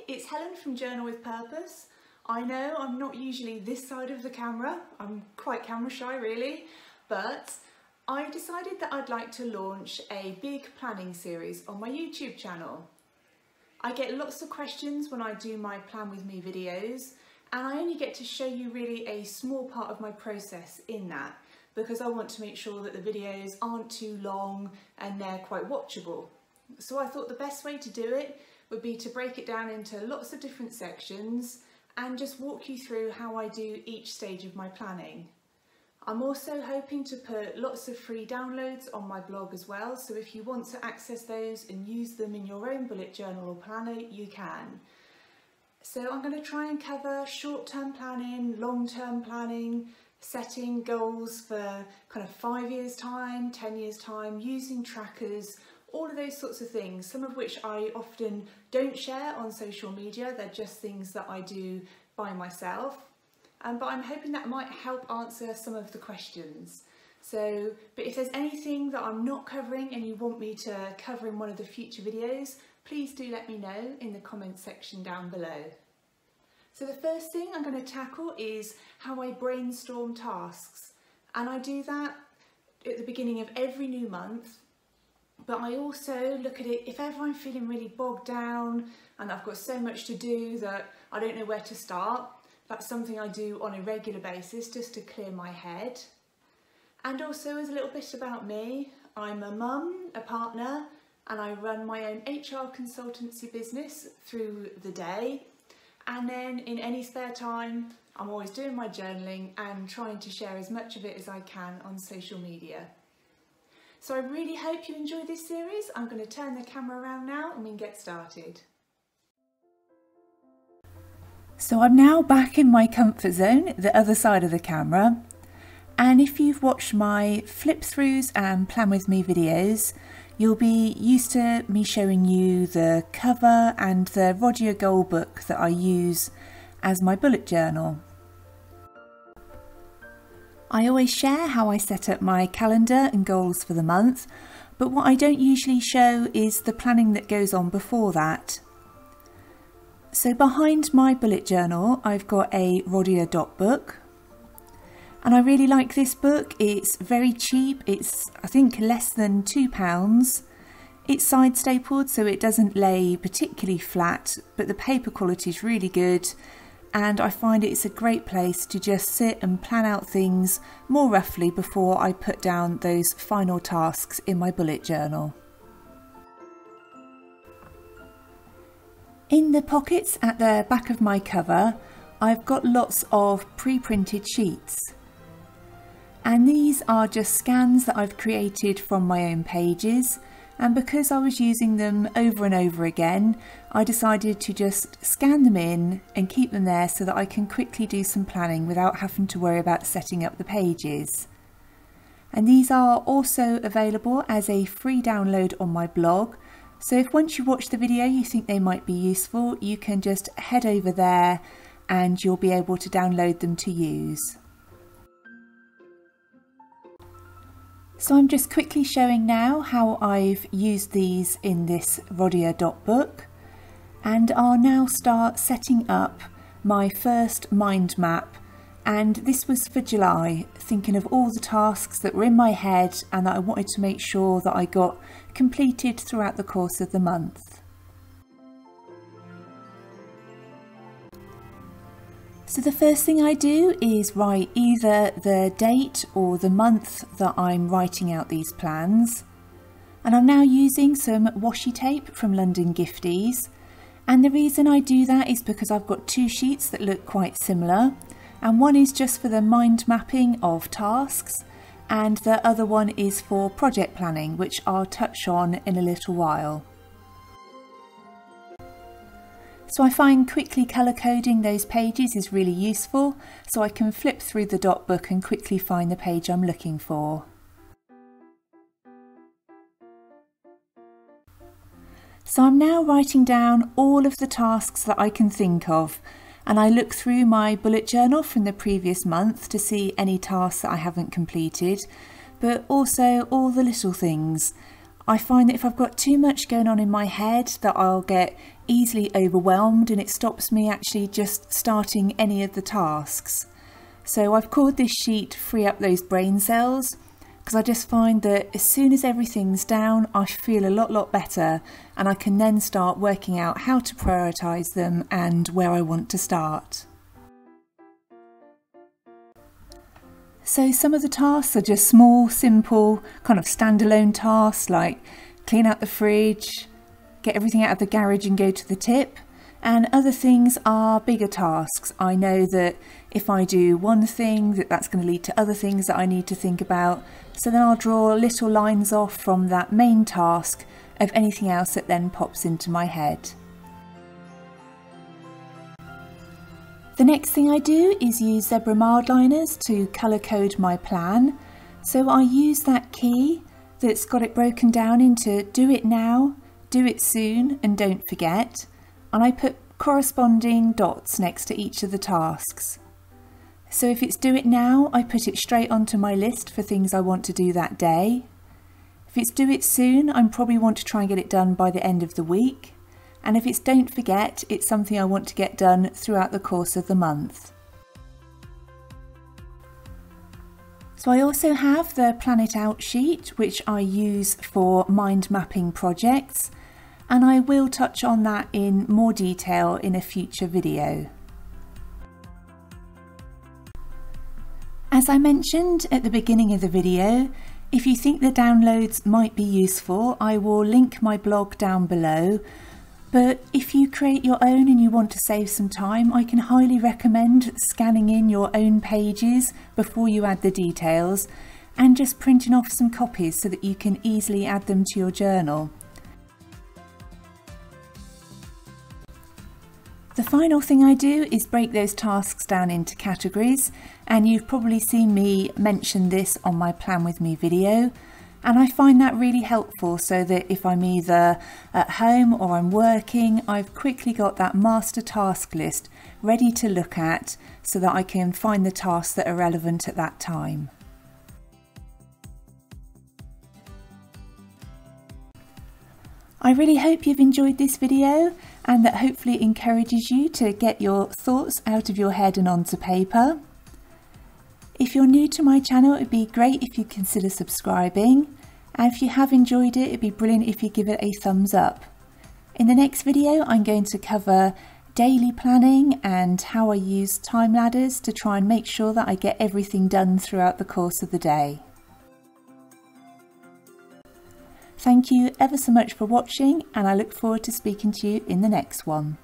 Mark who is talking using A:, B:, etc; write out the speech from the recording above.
A: it's Helen from Journal with Purpose. I know I'm not usually this side of the camera, I'm quite camera shy really, but I decided that I'd like to launch a big planning series on my YouTube channel. I get lots of questions when I do my Plan With Me videos, and I only get to show you really a small part of my process in that, because I want to make sure that the videos aren't too long and they're quite watchable. So I thought the best way to do it would be to break it down into lots of different sections and just walk you through how I do each stage of my planning. I'm also hoping to put lots of free downloads on my blog as well, so if you want to access those and use them in your own bullet journal or planner, you can. So I'm going to try and cover short-term planning, long-term planning, setting goals for kind of 5 years time, 10 years time, using trackers, all of those sorts of things, some of which I often don't share on social media. They're just things that I do by myself. But I'm hoping that might help answer some of the questions. But if there's anything that I'm not covering and you want me to cover in one of the future videos, please do let me know in the comments section down below. So the first thing I'm going to tackle is how I brainstorm tasks. And I do that at the beginning of every new month. But I also look at it if ever I'm feeling really bogged down and I've got so much to do that I don't know where to start. That's something I do on a regular basis just to clear my head. And also, as a little bit about me, I'm a mum, a partner, and I run my own HR consultancy business through the day. And then in any spare time, I'm always doing my journaling and trying to share as much of it as I can on social media. So I really hope you enjoy this series. I'm going to turn the camera around now and we can get started. So I'm now back in my comfort zone, the other side of the camera. And if you've watched my flip throughs and Plan With Me videos, you'll be used to me showing you the cover and the Roger Goal book that I use as my bullet journal. I always share how I set up my calendar and goals for the month, but what I don't usually show is the planning that goes on before that. So behind my bullet journal, I've got a Rodia dot book, and I really like this book. It's very cheap. It's, I think, less than £2. It's side stapled, so it doesn't lay particularly flat, but the paper quality is really good. And I find it's a great place to just sit and plan out things more roughly before I put down those final tasks in my bullet journal. In the pockets at the back of my cover, I've got lots of pre-printed sheets. And these are just scans that I've created from my own pages. And because I was using them over and over again, I decided to just scan them in and keep them there so that I can quickly do some planning without having to worry about setting up the pages. And these are also available as a free download on my blog. So if once you watch the video you think they might be useful, you can just head over there and you'll be able to download them to use. So I'm just quickly showing now how I've used these in this Rodia dot book, and I'll now start setting up my first mind map. And this was for July, thinking of all the tasks that were in my head and that I wanted to make sure that I got completed throughout the course of the month. So the first thing I do is write either the date or the month that I'm writing out these plans. And I'm now using some washi tape from London Gifties. And the reason I do that is because I've got two sheets that look quite similar. And one is just for the mind mapping of tasks, and the other one is for project planning, which I'll touch on in a little while. So I find quickly colour coding those pages is really useful, so I can flip through the dot book and quickly find the page I'm looking for. So I'm now writing down all of the tasks that I can think of, and I look through my bullet journal from the previous month to see any tasks that I haven't completed, but also all the little things. I find that if I've got too much going on in my head, that I'll get easily overwhelmed and it stops me actually just starting any of the tasks. So I've called this sheet Free Up Those Brain Cells, because I just find that as soon as everything's down, I feel a lot better, and I can then start working out how to prioritise them and where I want to start. So some of the tasks are just small, simple, kind of standalone tasks like clean out the fridge, get everything out of the garage and go to the tip. And other things are bigger tasks. I know that if I do one thing, that's going to lead to other things that I need to think about. So then I'll draw little lines off from that main task of anything else that then pops into my head. The next thing I do is use zebra mildliners to colour code my plan. So I use that key that's got it broken down into do it now, do it soon, and don't forget. And I put corresponding dots next to each of the tasks. So if it's do it now, I put it straight onto my list for things I want to do that day. If it's do it soon, I probably want to try and get it done by the end of the week. And if it's don't forget, it's something I want to get done throughout the course of the month. So I also have the Plan It Out sheet, which I use for mind mapping projects. And I will touch on that in more detail in a future video. As I mentioned at the beginning of the video, if you think the downloads might be useful, I will link my blog down below. But if you create your own and you want to save some time, I can highly recommend scanning in your own pages before you add the details and just printing off some copies so that you can easily add them to your journal. The final thing I do is break those tasks down into categories, and you've probably seen me mention this on my Plan With Me video, and I find that really helpful so that if I'm either at home or I'm working, I've quickly got that master task list ready to look at so that I can find the tasks that are relevant at that time. I really hope you've enjoyed this video and that hopefully it encourages you to get your thoughts out of your head and onto paper. If you're new to my channel, it'd be great if you consider subscribing, and if you have enjoyed it, it'd be brilliant if you give it a thumbs up. In the next video, I'm going to cover daily planning and how I use time ladders to try and make sure that I get everything done throughout the course of the day. Thank you ever so much for watching, and I look forward to speaking to you in the next one.